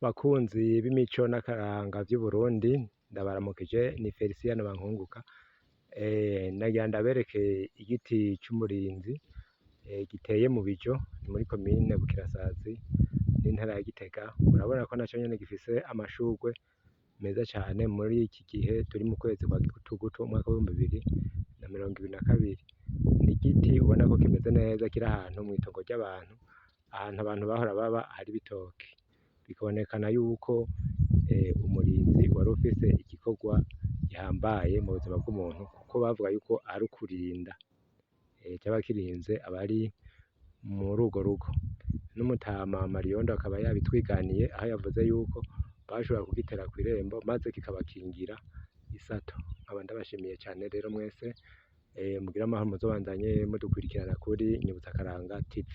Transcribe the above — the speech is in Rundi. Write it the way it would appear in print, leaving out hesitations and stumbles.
Bakunzi b'imico n'akaranga vy'Uburundi, ndabaramukije ni Felicien Bankunguka. Nagira ndabereke igiti c'umurinzi giteye mu Bijo muri komine Bukirasazi n'intara ya Gitega. Murabona ko naco nyene gifise amashurwe meza cane muri iki gihe turi mu kwezi kwa Gitugutu umwaka w'2022. Ni igiti ubona ko kimeze neza kiri ahantu mw'itongo ry'abantu, ahantu abantu bahora baba hari ibitoki. Bikabonekana yuko umurinzi wari ufise igikorwa gihambaye mu buzima bw'umuntu, kuko bavuga yuko ari ukurinda caba kirinze abari muri urwo rugo. N'umutama Mariondo akaba yabitwiganiye, aho yavuze yuko bashobora kugitera kw'irembo maze kikabakingira isato. Nkaba ndabashimiye cane rero mwese, mugire amahoro muzobandanye mudukurikirana kuri Nyibutsakaranga TV.